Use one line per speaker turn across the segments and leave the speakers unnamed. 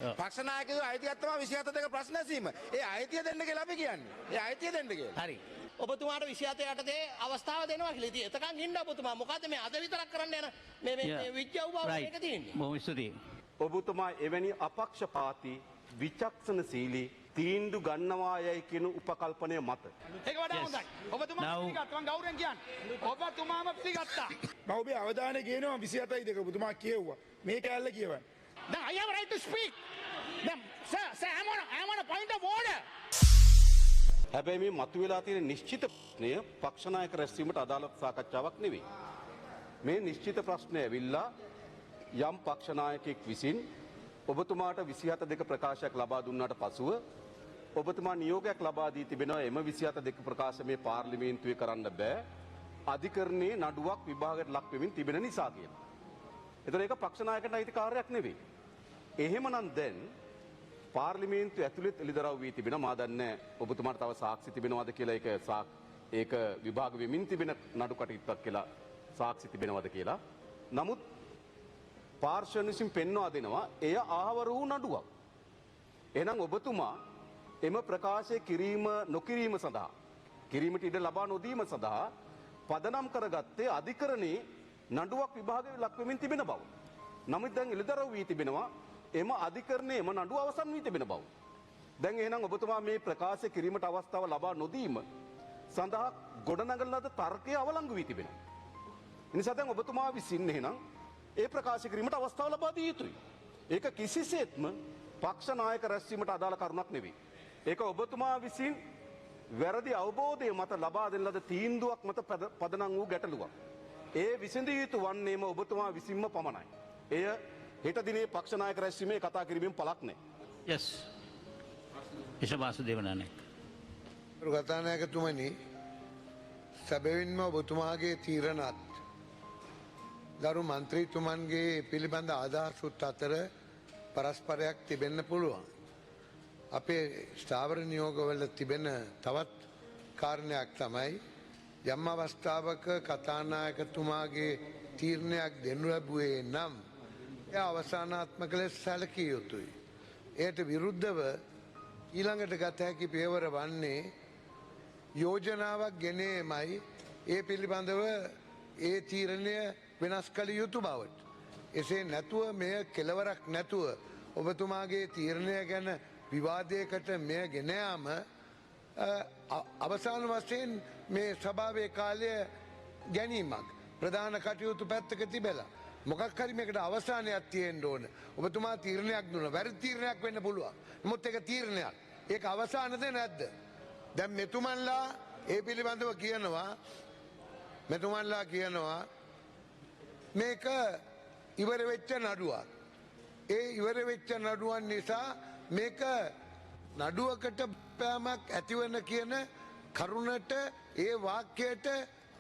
පක්ෂ නායකයෝ අයිතියක් තමයි 27 ප්‍රශ්න ඇසීම. ඒ අයිතිය දෙන්න කියලා අපි කියන්නේ. ඒ අයිතිය දෙන්න කියලා.
හරි. ඔබතුමාට 27 යටතේ අවස්ථාව දෙනවා කියලා. ඉතින් එතකන් ඉන්න ඔබතුමා මොකද මේ අද විතරක් කරන්න යන මේ විද්‍යාව බව මේක තියෙන්නේ.
බොහොම ස්තුතියි.
ඔබතුමා එවැනි අපක්ෂපාතී විචක්ෂණශීලී තීන්දුව ගන්නවායයි කියන උපකල්පනය මත
ඒක වඩා හොඳයි. ඔබතුමා පිළිගත්තා. මම ගෞරවයෙන් කියන්නේ. ඔබතුමාම පිළිගත්තා.
මම ඔබේ අවධානය ගේනවා 27 දෙක ඔබතුමා කියවුවා. මේ කැලල කියවන්න.
Now I have a right to speak. Then, sir, I'm on a point of order.
හැබැයි මේ මතුවලා තියෙන නිශ්චිත ප්‍රශ්නය පක්ෂ නායක රැස්වීමට අදාළ සාකච්ඡාවක් නෙවෙයි. මේ නිශ්චිත ප්‍රශ්නය ඇවිල්ලා යම් පක්ෂ නායකයෙක් විසින් ඔබතුමාට 27 දෙක ප්‍රකාශයක් ලබා දුන්නාට පසුව ඔබතුමා නියෝගයක් ලබා දී තිබෙනවා එම 27 දෙක ප්‍රකාශ මේ පාර්ලිමේන්තුවේ කරන්න බෑ අධිකරණයේ නඩුවක් විභාගයට ලක් වෙමින් තිබෙන නිසා කියලා. එතකොට ඒක පක්ෂ නායකයන්ට අයිති කාර්යයක් නෙවෙයි. එහෙමනම් දැන් පාර්ලිමේන්තුව ඇතුළේ එළිදරව් වී තිබෙනවා. මා දන්නේ ඔබතුමාට තව සාක්ෂි තිබෙනවද කියලා ඒක විභාග වෙමින් තිබෙන නඩු කටයුත්තක් කියලා සාක්ෂි තිබෙනවද කියලා. නමුත් පාර්ශ්වයන් විසින් පෙන්වා දෙනවා එය ආවර වූ නඩුවක්. එහෙනම් ඔබතුමා එම ප්‍රකාශය කිරීම නොකිරීම සඳහා කිරීමට ඉඩ ලබා නොදීම සඳහා පදනම් කරගත්තේ අධිකරණයේ නඩුවක් විභාගයට ලක් වෙමින් තිබෙන බව. නමුත් දැන් එළිදරව් වී තිබෙනවා එම අධිකරණයේ එම නඩුව අවසන් වී තිබෙන බව. දැන් එහෙනම් ඔබතුමා මේ ප්‍රකාශ කිරීමට අවස්ථාව ලබා නොදීම සඳහා ගොඩනගන ලද තර්කය අවලංගු වී තිබෙනවා. එනිසා දැන් ඔබතුමා විසින් එහෙනම් ඒ ප්‍රකාශ කිරීමට අවස්ථාව ලබා දිය යුතුයි. ඒක කිසිසේත්ම පක්ෂ නායක රැස්වීමට අදාළ කරුණක් නෙවෙයි. ඒක ඔබතුමා විසින් වැරදි අවබෝධය මත ලබා දෙන ලද තීන්දුවක් මත පදනම් වූ ගැටලුවක්. ඒ විසඳිය යුතු වන්නේම ඔබතුමා විසින්ම පමණයි. එය හෙට දිනේ පක්ෂ නායක රැස්වීමේ කතා කිරීමෙන් පළක් නැහැ.
yes ඉෂවාසුදේව නායක.
කතානායකතුමනි සැබවින්ම ඔබතුමාගේ තීරණත් ගරු මන්ත්‍රීතුමන්ගේ පිළිබඳ අදහසුත් අතර පරස්පරයක් තිබෙන්න පුළුවන්. අපේ ස්ථාවර නියෝගවල තිබෙන තවත් කාරණයක් තමයි යම් අවස්ථාවක කතානායකතුමාගේ තීරණයක් දෙනු ලැබුවේ නම් එය අවසානාත්මක ලෙස සැලකිය යුතුයි. එයට විරුද්ධව ඊළඟට ගත හැකි පියවර වන්නේ යෝජනාවක් ගෙනීමයි ඒ පිළිබඳව ඒ තීරණය වෙනස් කළ යුතු බවට. එසේ නැතුව මෙය කෙලවරක් නැතුව ඔබතුමාගේ තීරණය ගැන විවාදයකට මෙය ගෙන යාම අවසාන වශයෙන් මේ සභාවේ කාලය ගැනීමක් ප්‍රධාන කටයුතු පැත්තක තිබෙලා මොකක් හරි මේකට අවසානයක් තියෙන්න ඕන. ඔබතුමා තීරණයක් දුන්නා. වැරදි තීරණයක් වෙන්න පුළුවන්. නමුත් ඒක තීරණයක්. ඒක අවසානද නැද්ද? දැන් මෙතුමන්ලා ඒ පිළිබඳව කියනවා මේක ඉවර වෙච්ච නඩුවක්. ඒ ඉවර වෙච්ච නඩුවන් නිසා මේක නඩුවකට පෑමක් ඇතිවන කියන කරුණට ඒ වාක්‍යයට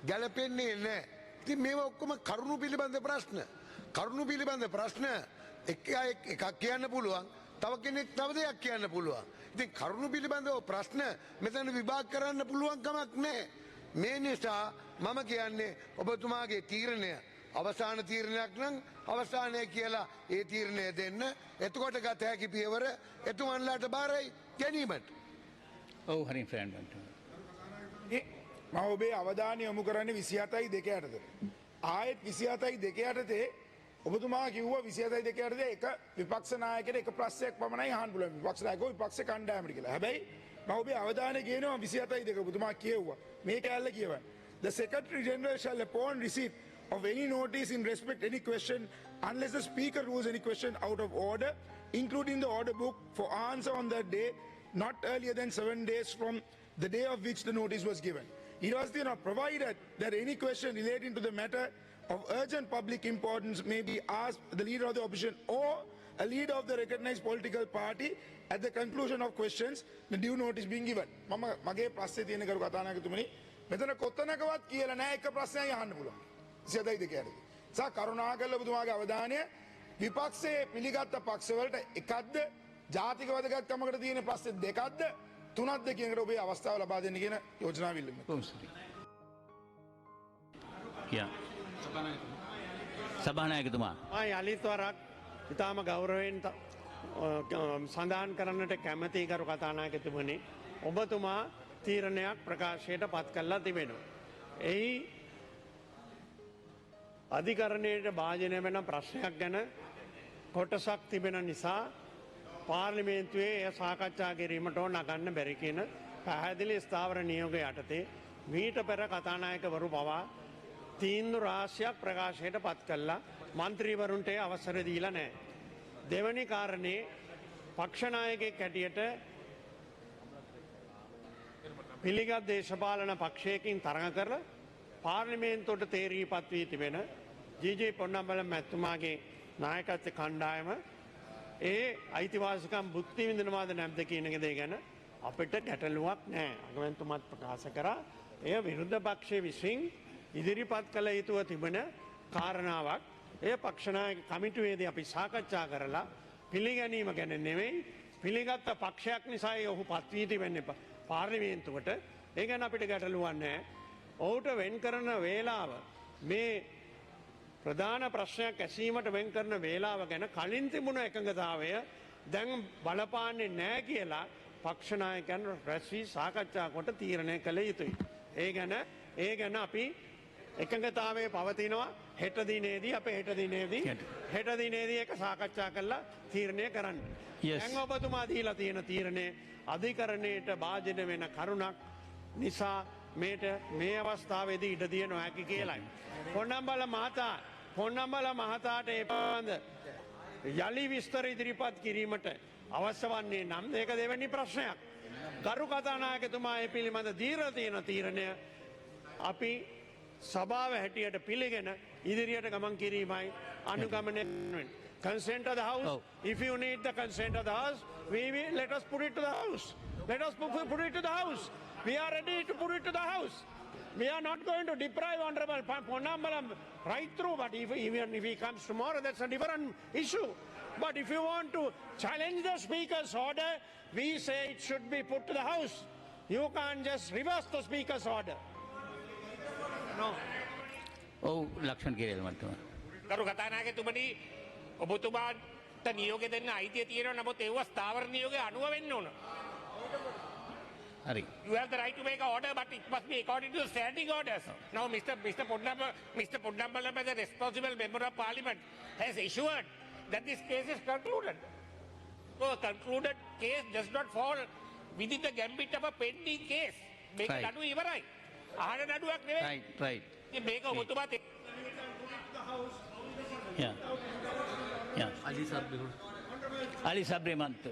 ගැලපෙන්නේ නැහැ. ඉතින් මේවා ඔක්කොම කරුණු පිළිබඳ ප්‍රශ්න. කරුණු පිළිබඳ ප්‍රශ්න එකක් කියන්න පුළුවන්. තව කෙනෙක් තව දෙයක් කියන්න පුළුවන්. ඉතින් කරුණු පිළිබඳව ප්‍රශ්න මෙතන විභාග කරන්න පුළුවන් කමක් නැහැ. මේ නිසා මම කියන්නේ ඔබතුමාගේ තීරණය අවසාන තීරණයක් නම් අවසානය කියලා ඒ තීරණය දෙන්න. එතකොට ගත හැකි පියවර එතුමන්ලාට බාරයි ගැනීමට.
ඔව් හරින් ෆ්‍රෙන්ඩ්.
මම ඔබේ අවධානය යොමු කරන්නේ 27යි දෙක යටතේ. ආයෙත් 27යි දෙක යටතේ ඔබතුමා කිව්වා 27යි දෙක යටතේ එක විපක්ෂ නායකයෙක් එක ප්‍රශ්නයක් පමණයි අහන්න පුළුවන්. විපක්ෂ නායකව විපක්ෂ කණ්ඩායමට කියලා. හැබැයි මම ඔබේ අවධානය ගේනවා 27යි දෙක ඔබතුමා කියවුවා. මේ කැලල කියවන්න. The Secretary General shall upon receipt of any notice in respect any question unless the speaker rules any question out of order, including the order book for answer on that day, not earlier than 7 days from the day of which the notice was given. It was not provided that any question relating to the matter of urgent public importance may be asked the leader of the opposition or a leader of the recognized political party at the conclusion of questions, the due notice being given. මගේ ප්‍රශ්නේ තියෙන කරු කතානායකතුමනි මෙතන කොතනකවත් කියලා නැහැ එක ප්‍රශ්නයක් අහන්න පුළුවන්. 27යි දෙක යටතේ. සා කරුණාකරලා ඔබතුමාගේ අවධානය විපක්ෂයේ පිළිගත් පක්ෂවලට එකක්ද ජාතික වැදගත්කමකට තියෙන ප්‍රශ්න දෙකක්ද තුනක්ද කියන එකට ඔබේ අවස්ථාව ලබා දෙන්න කියන යෝජනාව ඉල්ලමු.
සභානායකතුමා.
යලිත් වරක් ඉතාම ගෞරවයෙන් සඳහන් කරන්නට කැමති කරු කතානායකතුමනි ඔබතුමා තීරණයක් ප්‍රකාශයට පත් කරලා තිබෙනවා. එහි අධිකරණයට භාජනය වෙන ප්‍රශ්නයක් ගැන කොටසක් තිබෙන නිසා පාර්ලිමේන්තුවේ එය සාකච්ඡා කිරීමට ඕන නගන්න බැරි කියන පැහැදිලි ස්ථාවර නියෝග යටතේ මීට පෙර කතානායකවරු පවා තීන්දුව රාශියක් ප්‍රකාශයට පත් කළා മന്ത്രിවරුන්ට අවසර දීලා නැහැ. දෙවැනි කාරණේ පක්ෂනායකයෙක් හැටියට පිළිගත් දේශපාලන පක්ෂයකින් තරඟ කරලා පාර්ලිමේන්තුවට තේරීපත් වී තිබෙන ජී.ජේ. පොන්නම්බලම් මැතිතුමාගේ නායකත්ව කණ්ඩායම ඒ අයිතිවාසිකම් භුක්ති විඳිනවාද නැද්ද කියන එක ගැන අපිට ගැටලුවක් නැහැ. අගමැතිතුමාත් ප්‍රකාශ කරා එය විරුද්ධ පක්ෂයේ විසින් ඉදිරිපත් කළ යුතුව තිබෙන කාරණාවක්. එය පක්ෂනායක කමිටුවේදී අපි සාකච්ඡා කරලා පිළිගැනීම ගැන නෙවෙයි පිළිගත් පක්ෂයක් නිසායි ඔහු පත් වී තිබෙන්නේ පාර්ලිමේන්තුවට. ඒ ගැන අපිට ගැටලුවක් නැහැ. ඔහුට වෙන් කරන වේලාව මේ ප්‍රධාන ප්‍රශ්නයක් ඇසීමට වෙන් කරන වේලාව ගැන කලින් තිබුණ එකඟතාවය දැන් බලපාන්නේ නැහැ කියලා පක්ෂනායකයන් රැස් වී සාකච්ඡා කොට තීරණය කළ යුතුයි. ඒ ගැන අපි එකඟතාවයේ පවතිනවා. හෙට දිනේදී හෙට දිනේදී එක සාකච්ඡා කරලා තීරණය කරන්න. දැන් ඔබතුමා දීලා තියෙන තීරණය අධිකරණයට භාජනය වෙන කරුණක් නිසා මේ අවස්ථාවේදී ඉඩ දිය නොහැකි කියලයි. පොන්නම්බල මහතාට ඒ පිළිබඳ යලි විස්තර ඉදිරිපත් කිරීමට අවශ්‍ය වන්නේ නම් ඒක දෙවැනි ප්‍රශ්නයක්. ගරු කතානායකතුමා ඒ පිළිබඳ දීලා තියෙන තීරණය අපි සභාව හැටියට පිළිගෙන ඉදිරියට ගමන් කිරීමයි අනුගමනය වෙන්නේ. Consent of the house.
Oh.
If you need the consent of the house, let us put it to the house. Let us put it to the house. We are ready to put it to the house. We are not going to deprive Honorable Ponnambalam right through, but even if he comes tomorrow, that's a different issue. But if you want to challenge the Speaker's order, we say it should be put to the house. You can't just reverse the Speaker's order. No.
ඔව් ලක්ෂණ කිරේල් මන්තුමා.
කරු කතානායකතුමනි ඔබතුමාට නියෝග දෙන්න අයිතිය තියෙනවා. නමුත් ඒව ස්ථාවර නියෝගය අනුව වෙන්න ඕන.
හරි.
You have the right to make an order, but it must be according to the standing orders. Now, Mr. Ponnambalam, as a responsible member of Parliament, has assured that this case is concluded. So, a concluded case does not fall within the gambit of a pending case. Make
Right.
a nadu ivarai. Ahana naduwak නෙවෙයි.
Right.
මේක ඔබතුමා
Ali Sabri Mantu.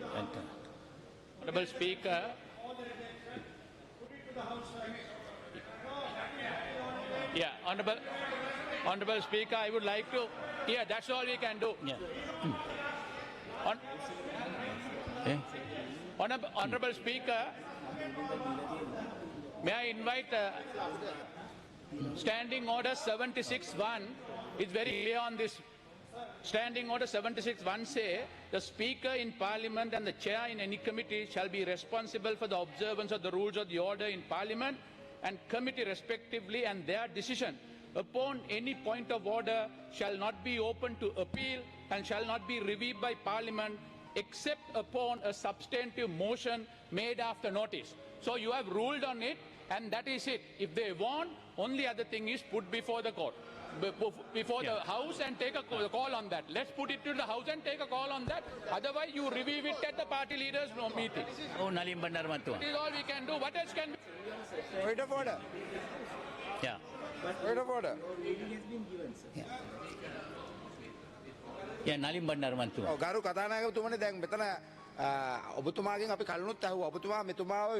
Honorable Speaker, Honorable Speaker, I would like to. Yeah, that's all we can do.
Yeah.
Honorable Speaker, may I invite Standing Order 76-1 is very clear on this. Standing Order 76-1 say the Speaker in Parliament and the Chair in any committee shall be responsible for the observance of the rules of the order in Parliament and committee respectively, and their decision upon any point of order shall not be open to appeal and shall not be reviewed by Parliament except upon a substantive motion made after notice. So you have ruled on it, and that is it. If they want, only other thing is put before the court, before the House, and take a call on that. Let's put it to the House and take a call on that. Otherwise, you review it at the party leaders' meeting.
ඔව් Nalin Bandara මන්තුමා.
That is all we can do. What else can we?
Point of order.
Yeah.
Point of order.
Yeah, Nalin Bandara මන්තුමා.
ගරු කතානායකතුමනි දැන් මෙතන ඔබතුමාගෙන් අපි කලුණුත් ඇහුවා. ඔබතුමා මෙතුමාව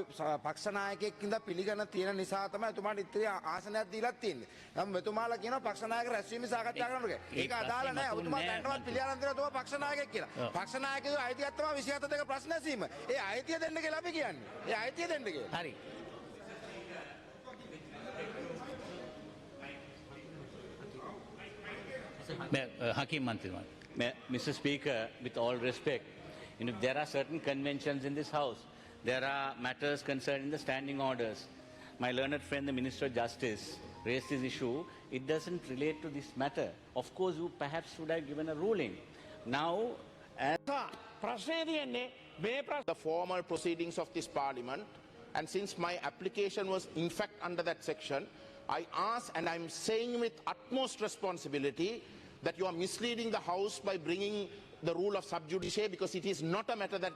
පක්ෂ නායකයෙක් ඉඳලා පිළිගන්න තියෙන නිසා තමයි එතුමාට ඉතිරි ආසනයක් දීලා තියෙන්නේ. නම් මෙතුමාලා කියනවා පක්ෂ නායක රැස්වීම සාකච්ඡා කරන්න කියලා. ඒක අදාළ නැහැ. ඔබතුමා දැන්නවත් පිළිගන්න දෙනවා ඔබ පක්ෂ නායකයෙක් කියලා. පක්ෂ නායකයෝ අයිතියක් තමයි 27 දෙක ප්‍රශ්න ඇසීම. ඒ අයිතිය දෙන්න කියලා අපි කියන්නේ. ඒ අයිතිය දෙන්න කියලා.
හරි. Hakim මන්තුමා.
Mr. Speaker, with all respect, there are certain conventions in this House. There are matters concerning the standing orders. My learned friend, the Minister of Justice, raised this issue. It doesn't relate to this matter. Of course, you perhaps should have given a ruling. Now, as
ප්‍රශ්නය තියෙන්නේ මේ ප්‍රශ්න
the formal proceedings of this parliament, and since my application was in fact under that section, I ask, and I'm saying with utmost responsibility, that you are misleading the House by bringing the rule of sub judice, because it is not a matter that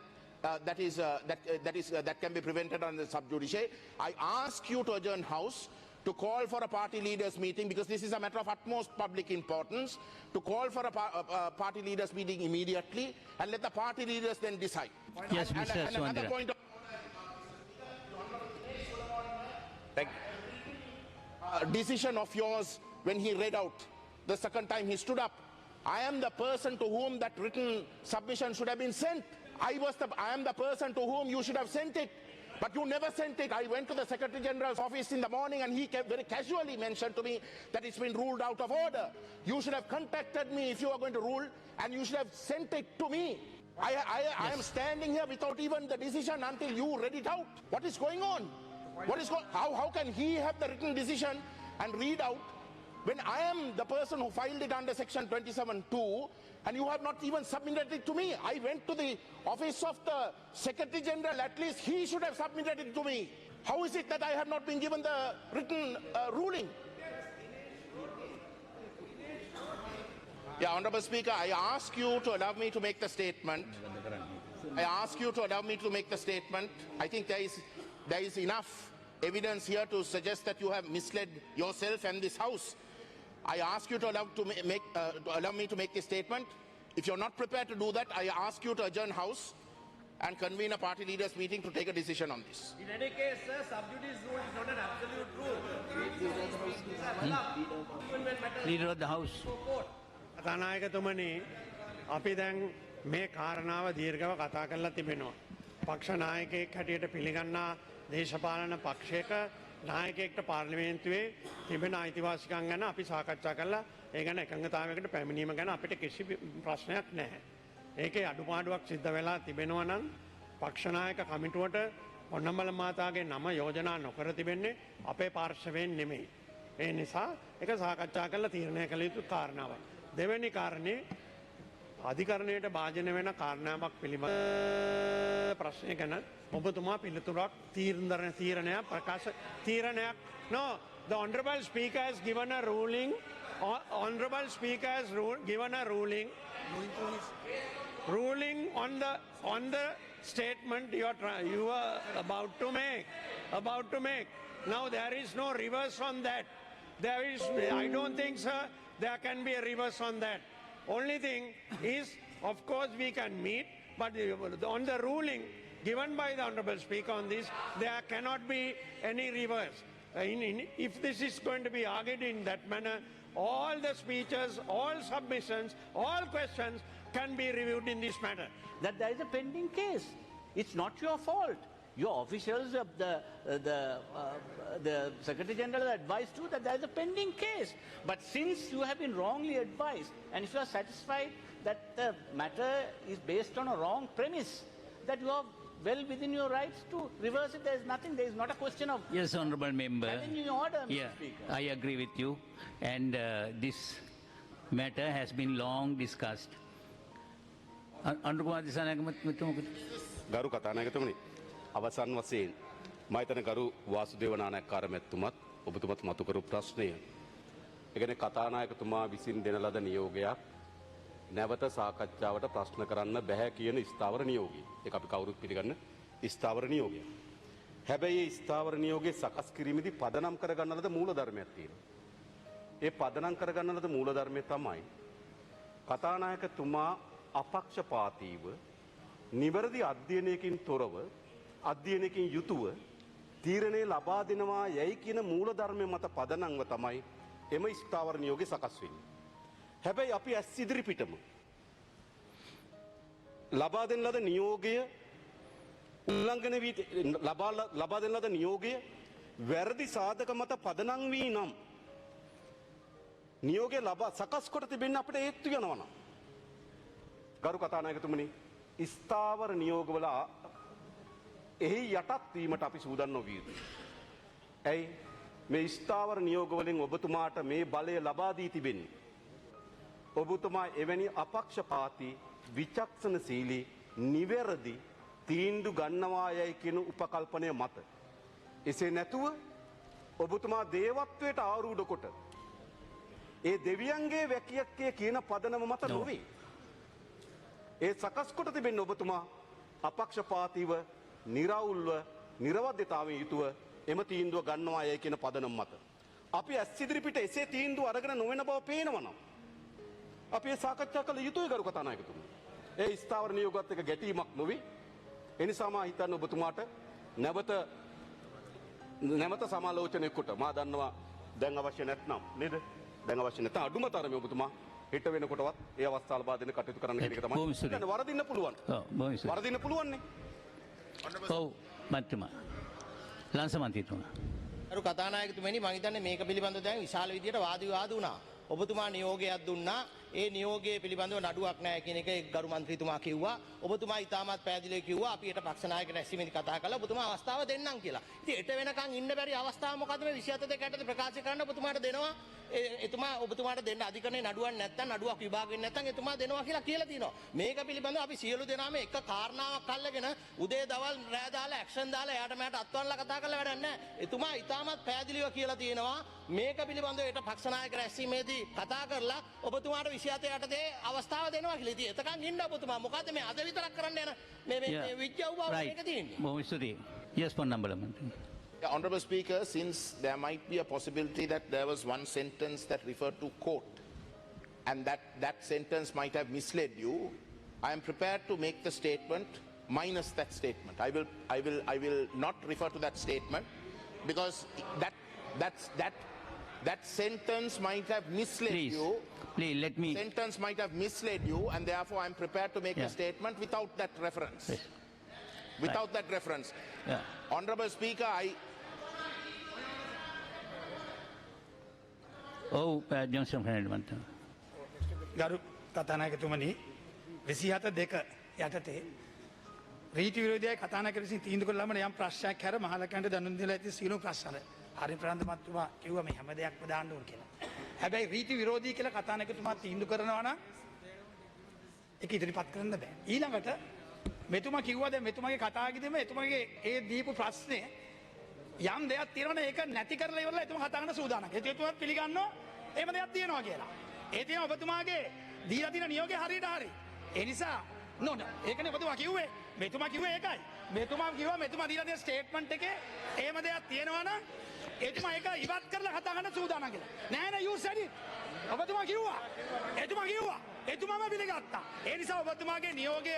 that can be prevented under sub judice. I ask you to adjourn House, to call for a party leaders meeting, because this is a matter of utmost public importance, to call for a party leaders meeting immediately, and let the party leaders then decide.
Yes, Mr.
And another
Suwandira.
point of decision of yours when he read out the second time he stood up. I am the person to whom that written submission should have been sent. I am the person to whom you should have sent it. But you never sent it. I went to the Secretary General's office in the morning and he very casually mentioned to me that it's been ruled out of order. You should have contacted me if you are going to rule, and you should have sent it to me. I am standing here without even the decision until you read it out. What is going on? How can he have the written decision and read out when I am the person who filed it under section 27(2), and you have not even submitted it to me? I went to the office of the Secretary General. At least he should have submitted it to me. How is it that I have not been given the written ruling? Yeah, Honorable Speaker, I ask you to allow me to make the statement. I think there is enough evidence here to suggest that you have misled yourself and this House. I ask you to allow me to make this statement. If you're not prepared to do that, I ask you to adjourn House and convene a party leaders meeting to take a decision on this.
In any case, sir, sub judice rule is not an absolute rule.
Leader of the House.
කතානායකතුමනි, අපි දැන් මේ කාරණාව දීර්ඝව කතා කරලා තිබෙනවා. පක්ෂ නායකයෙක් හැටියට පිළිගන්නා දේශපාලන පක්ෂයක නායකයෙක්ට පාර්ලිමේන්තුවේ තිබෙන අයිතිවාසිකම් ගැන අපි සාකච්ඡා කරලා ඒ ගැන එකඟතාවයකට පැමිණීම ගැන අපිට කිසි ප්‍රශ්නයක් නැහැ. ඒකේ අඩුපාඩුවක් සිද්ධ වෙලා තිබෙනවා නම් පක්ෂ නායක කමිටුවට පොන්නම්බල මාතාගේ නම යෝජනා නොකර තිබෙන්නේ අපේ පාර්ශවයෙන් නෙමෙයි. ඒ නිසා ඒක සාකච්ඡා කරලා තීරණය කළ යුතු කාරණාවක්. දෙවැනි කාරණේ අධිකරණයට භාජන වෙන කාරණාවක් පිළිබඳ ප්‍රශ්නය ගැන ඔබතුමා පිළිතුරක් තීරණයක් ප්‍රකාශ තීරණයක්. No, the honorable speaker has given a ruling. Honorable speaker has given a ruling on the statement you are about to make. Now there is no reverse on that. I don't think, sir, there can be a reverse on that. Only thing is, of course, we can meet, but on the ruling given by the Honorable Speaker on this, there cannot be any reverse. If this is going to be argued in that manner, all the speeches, all submissions, all questions can be reviewed in this matter.
That there is a pending case. It's not your fault. Your officials, the Secretary General advised you that there is a pending case. But since you have been wrongly advised, and if you are satisfied that the matter is based on a wrong premise, that you are well within your rights to reverse it. There is nothing. There is not a question of
Yes, honourable member.
challenging your order, Mr.
Yeah,
Speaker.
I agree with you. And this matter has been long discussed. Honourable
ගරු කතානායකතුමනි, අවසන් වශයෙන් මයිතන ගරු වාසුදේව නානායක්කාර මැතිතුමත් ඔබතුමත් මතු කරු ප්‍රශ්නය. ඒ කියන්නේ කතානායකතුමා විසින් දෙන ලද නියෝගයක් නැවත සාකච්ඡාවට ප්‍රශ්න කරන්න බෑ කියන ස්ථාවර නියෝගය. ඒක අපි කවුරුත් පිළිගන්න ස්ථාවර නියෝගයක්. හැබැයි මේ ස්ථාවර නියෝගයේ සකස් කිරීමේදී පදනම් කරගන්න ලද මූල ධර්මයක් තියෙනවා. ඒ පදනම් කරගන්න ලද මූල ධර්මය තමයි කතානායකතුමා අපක්ෂපාතීව නිවැරදි අධ්‍යයනයකින් තොරව අධ්‍යයනයකින් යුතුව තීරණය ලබා දෙනවා යයි කියන මූල ධර්මය මත පදනම්ව තමයි එම ස්ථාවර නියෝගය සකස් වෙන්නේ. හැබැයි අපි ඇස් ඉදිරි පිටම ලබා දෙන ලද නියෝගය උල්ලංඝන වී ලබා දෙන ලද නියෝගය වැරදි සාධක මත පදනම් වී නම් නියෝගය ලබා සකස් කොට තිබෙන්නේ අපිට හේතු වෙනවා නම් ගරු කතානායකතුමනි ස්ථාවර නියෝගවල එහි යටත් වීමට අපි සූදානම් නොවිය යුතුයි. ඇයි මේ ස්ථාවර නියෝගවලින් ඔබතුමාට මේ බලය ලබා දී තිබෙන්නේ? ඔබතුමා එවැනි අපක්ෂපාතී විචක්ෂණශීලී නිවැරදි තීන්දු ගන්නවා යයි කියන උපකල්පනය මත. එසේ නැතුව ඔබතුමා දේවත්වයට ආරූඪ කොට ඒ දෙවියන්ගේ වැකියක්කේ කියන පදනම මත නොවේ. ඒ සකස් කොට තිබෙන්නේ ඔබතුමා අපක්ෂපාතීව, නිරවුල්ව, නිර්වද්‍යතාවයෙන් යුතුව එම තීන්දුව ගන්නවා යයි කියන පදනම මත. අපි ඇස් ඉදිරිපිට එසේ තීන්දුව අරගෙන නොවන බව පේනවා නම් අපි ඒ සාකච්ඡා කළ යුතුයි ගරු කතානායකතුමනි. ඒ ස්ථාවර නියෝගات එක ගැටීමක් නොවේ. ඒ නිසා මා හිතන්නේ ඔබතුමාට නැවත සමාලෝචනයකට මා දන්නවා දැන් අවශ්‍ය නැත්නම් නේද? දැන් අවශ්‍ය නැත්නම් අඩුම තරමේ ඔබතුමා හිට වෙනකොටවත් ඒ අවස්ථාව ලබා දෙන්න කටයුතු කරන්න කියන එක තමයි. දැන් වරදින්න පුළුවන්. වරදින්න පුළුවන් නේ.
ඔව් මන්ත්‍රීතුමා. ලංස මන්ත්‍රීතුමා.
අරු කතානායකතුමනි මම හිතන්නේ මේක පිළිබඳව දැන් විශාල විදියට වාද විවාද වුණා. ඔබතුමා නියෝගයක් දුන්නා. ඒ නියෝගයේ පිළිබඳව නඩුවක් නැහැ කියන එක ගරු මන්ත්‍රීතුමා කිව්වා. ඔබතුමා ඊටමත් පැහැදිලිව කිව්වා අපි ඊට පක්ෂ නායක රැස්වීමේදී කතා කළා. ඔබතුමා අවස්ථාව දෙන්නම් කියලා. ඉතින් එට වෙනකන් ඉන්න බැරි අවස්ථාව මොකද්ද මේ 27 දෙකට ප්‍රකාශ කරන්න ඔබතුමාට දෙනවා. එතුමා ඔබතුමාට දෙන්න අධිකරණේ නඩුවක් නැත්නම් නඩුවක් විභාග වෙන්නේ නැත්නම් එතුමා දෙනවා කියලා තියෙනවා. මේක පිළිබඳව අපි සියලු දෙනාම එක කාරණාවක් අල්ලගෙන උදේ දවල් රෑ දාලා ඇක්ෂන් දාලා එයාට මට අත්වන්ලා කතා කරලා වැඩක් නැහැ. එතුමා ඊටමත් පැහැදිලිව කියලා තියෙනවා මේක පිළිබඳව ඊට පක්ෂ නායක රැස්වීමේදී කතා කරලා ඔබතුමාට 27 යටතේ අවස්ථාව දෙනවා කියලා. ඉතින් එතකන් ඉන්න ඔබතුමා මොකද්ද මේ අද විතරක් කරන්න යන මේ විද්‍යාව බව මේක තියෙන්නේ.
බොහොම ස්තුතියි. Yes, Ponnambala මන්ත්‍රී.
Honourable Speaker, since there might be a possibility that there was one sentence that referred to court and that sentence might have misled you, I am prepared to make the statement minus that statement. I will not refer to that statement because that sentence might have misled you.
Please, let me...
Sentence might have misled you and therefore I am prepared to make a statement without that reference.
Yes.
Without that reference.
Yeah.
Honourable Speaker,
ඔව් Johnson ෆර්නෑන්ඩ් මන්ත්‍රී.
ගරු කතානායකතුමනි 27 දෙක යටතේ රීති විරෝධයයි කතානායක විසින් තීන්දුව කළ ළමන යම් ප්‍රශ්නයක් හැර මහලකන්ට දැනුම් දීලා ඇති සියලු ප්‍රශ්න හරි ප්‍රාන්ත මහත්මයා කිව්වා මේ හැම දෙයක්ම දාන්න ඕන කියලා. හැබැයි රීති විරෝධී කියලා කතානායකතුමා තීන්දුව කරනවා නම් ඒක ඉදිරිපත් කරන්න බෑ. ඊළඟට මෙතුමා කිව්වා දැන් මෙතුමාගේ කතාවේදීම එතුමාගේ ඒ දීපු ප්‍රශ්නේ යම් දෙයක් තියෙනවනේ ඒක නැති කරලා ඉවරලා එතුමා කතා කරන සූදානම්. ඒක එතුමාත් පිළිගන්නවා එහෙම දෙයක් තියෙනවා කියලා. ඒ තියෙන ඔබතුමාගේ දීලා තියෙන නියෝගය හරියට හරි. ඒ නිසා ඒකනේ ඔබතුමා කිව්වේ. මෙතුමා කිව්වේ ඒකයි. මෙතුමා කිව්වා මෙතුමා දීලා තියෙන ස්ටේට්මන්ට් එකේ එහෙම දෙයක් තියෙනවා නම් එතුමා ඒක ඉවත් කරලා කතා කරන්න සූදානම් කියලා. නෑ නෑ you said it. ඔබතුමා කිව්වා. එතුමාම පිළිගත්තා. ඒ නිසා ඔබතුමාගේ නියෝගය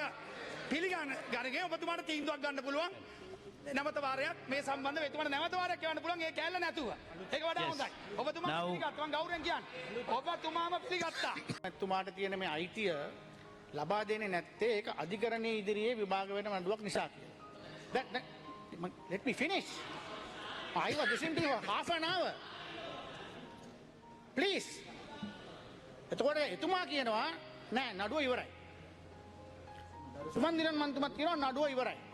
ගරගේ ඔබතුමාට තීන්දුවක් ගන්න පුළුවන් නැවත වාරයක් මේ සම්බන්ධව එතුමාට නැවත වාරයක් කියන්න පුළුවන් ඒ කැලල නැතුව. ඒක වඩා හොඳයි. ඔබතුමා පිළිගත්තා. මම ගෞරවයෙන් කියන්නේ. ඔබතුමාම පිළිගත්තා.
එතුමාට තියෙන මේ අයිතිය ලබා දෙන්නේ නැත්තේ ඒක අධිකරණයේ ඉදිරියේ විභාග වෙන නඩුවක් නිසා කියලා. Let me finish. I was listening to you half an hour. Please. එතකොට එතුමා කියනවා නෑ නඩුව ඉවරයි. සුමන්දිරන් මන්තුමත් කියනවා නඩුව ඉවරයි.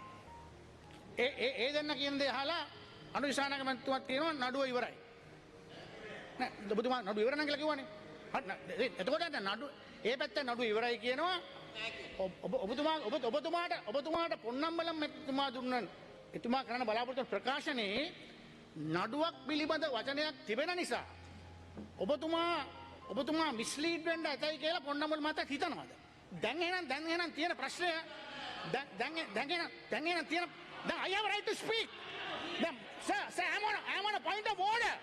ඒ දෙන්න කියන දේ අහලා අනුශාසනක මන්තුමත් කියනවා නඩුව ඉවරයි. නෑ ඔබතුමා නඩුව ඉවර නම් කියලා කිව්වනේ. එතකොට නඩුව ඒ පැත්තේ නඩුව ඉවරයි කියනවා. ඔබතුමාට පොන්නම්බලම් මෙතුමා දුන්න එතුමා කරන්න බලාපොරොත්තු ප්‍රකාශනයේ නඩුවක් පිළිබඳ වචනයක් තිබෙන නිසා ඔබතුමා මිස්ලීඩ් වෙන්න ඇතයි කියලා පොන්නම්බල මතක් හිතනවාද? දැන් එහෙනම් තියෙන ප්‍රශ්නය දැන් තියෙන I have a right to speak. Sir, I'm on a point of order.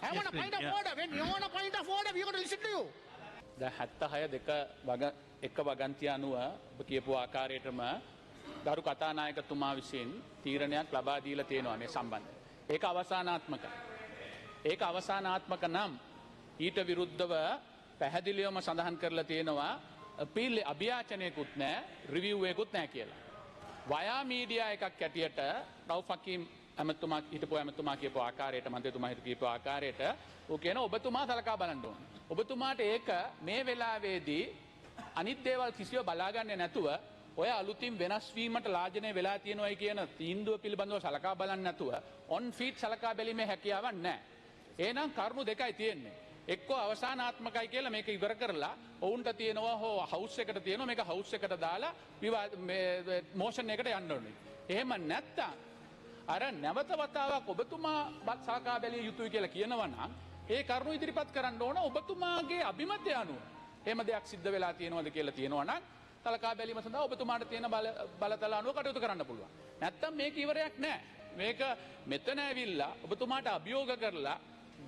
I'm on a point of order. When you're on a point of order, we're going to listen to you.
දැන් 76 එක වගන්තිය අනුව ඔබ කියපු ආකාරයටම ගරු කතානායකතුමා විසින් තීරණයක් ලබා දීලා තියෙනවා මේ සම්බන්ධයෙන්. ඒක අවසානාත්මකයි. ඒක අවසානාත්මක නම් ඊට විරුද්ධව පැහැදිලිවම සඳහන් කරලා තියෙනවා අපීල් අභියාචනයකුත් නැහැ, රිවිව් එකකුත් නැහැ කියලා. වයා මීඩියා එකක් ඇටියට රවුෆ් හකීම් ඇමතුමා හිටපු ඇමතුමා කියපු ආකාරයට මන්ත්‍රීතුමා හිටපු කියපු ආකාරයට ඌ කියන ඔබතුමා සලකා බලන්න ඕන. ඔබතුමාට ඒක මේ වෙලාවේදී අනිත් දේවල් කිසිව බලාගන්නේ නැතුව ඔය අලුතින් වෙනස් වීමට ලාජනය වෙලා තියෙනවයි කියන තීන්දුව පිළිබඳව සලකා බලන්නේ නැතුව ඔන් ෆීට් සලකා බැලීමේ හැකියාවක් නැහැ. එහෙනම් කරුණු දෙකයි තියෙන්නේ. එක්කෝ අවසානාත්මකයි කියලා මේක ඉවර කරලා ඔවුන්ට තියෙනවා හෝ හවුස් එකට තියෙනවා මේක හවුස් එකට දාලා මෝෂන් එකට යන්න ඕනේ. එහෙම නැත්තම් අර නැවත වතාවක් ඔබතුමා බත් සාකා බැලිය යුතුයි කියලා කියනවා නම් ඒ කරුණු ඉදිරිපත් කරන්න ඕන ඔබතුමාගේ අභිමතය අනුව. එහෙම දෙයක් සිද්ධ වෙලා තියෙනවද කියලා තියෙනවා නම් සලකා බැලීම සඳහා ඔබතුමාට තියෙන බලතල අනුව කටයුතු කරන්න පුළුවන්. නැත්තම් මේක ඉවරයක් නෑ. මේක මෙතන ඇවිල්ලා ඔබතුමාට අභියෝග කරලා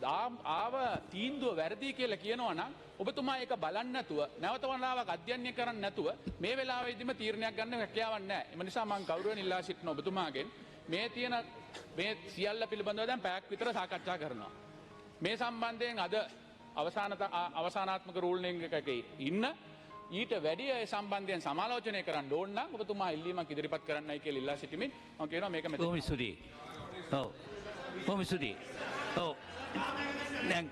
ආව තීන්දුව වැරදි කියලා කියනවා නම් ඔබතුමා ඒක බලන්න නැතුව නැවත වතාවක් අධ්‍යයනය කරන්න නැතුව මේ වෙලාවෙදිම තීරණයක් ගන්න හැකියාවක් නැහැ. ඒ නිසා මම ගෞරවයෙන් ඉල්ලා සිටින ඔබතුමාගෙන් මේ තියෙන මේ සියල්ල පිළිබඳව දැන් පැයක් විතර සාකච්ඡා කරනවා. මේ සම්බන්ධයෙන් අද අවසානාත්මක රූලින් එකක ඉන්න ඊට වැඩිය ඒ සම්බන්ධයෙන් සමාලෝචනය කරන්න ඕන නම් ඔබතුමා ඉල්ලීමක් ඉදිරිපත් කරන්නයි කියලා ඉල්ලා සිටිමින් මම කියනවා මේක මෙතන.
බොහොම ස්තුතියි. ඔව්. බොහොම ස්තුතියි. ඔව්. දැන්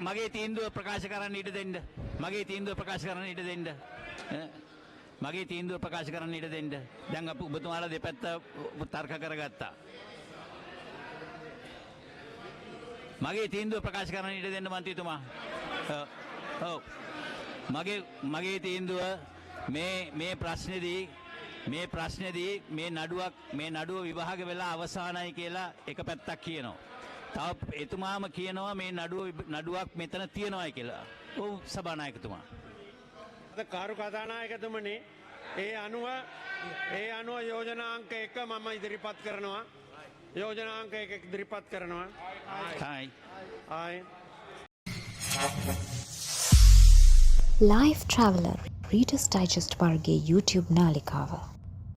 මගේ තීන්දුව ප්‍රකාශ කරන්න ඉඩ දෙන්න. මගේ තීන්දුව ප්‍රකාශ කරන්න ඉඩ දෙන්න. මගේ තීන්දුව ප්‍රකාශ කරන්න ඉඩ දෙන්න. දැන් අපි ඔබතුමාලා දෙපැත්ත තර්ක කරගත්තා. මගේ තීන්දුව ප්‍රකාශ කරන්න ඉඩ දෙන්න මන්ත්‍රීතුමා. ඔව්. මගේ තීන්දුව මේ ප්‍රශ්නේදී මේ නඩුව විභාග වෙලා අවසానයි කියලා එක පැත්තක් කියනවා. තව එතුමාම කියනවා මේ නඩුවක් මෙතන තියෙනවායි කියලා. ඔව් සභානායකතුමා.
කාරු කතානායකතුමනි ඒ අනුව යෝජනාංක 1 මම ඉදිරිපත් කරනවා. යෝජනාංක 1 ඉදිරිපත් කරනවා.
Hi.
Life Traveller Reader's Digest වර්ගයේ YouTube නාලිකාව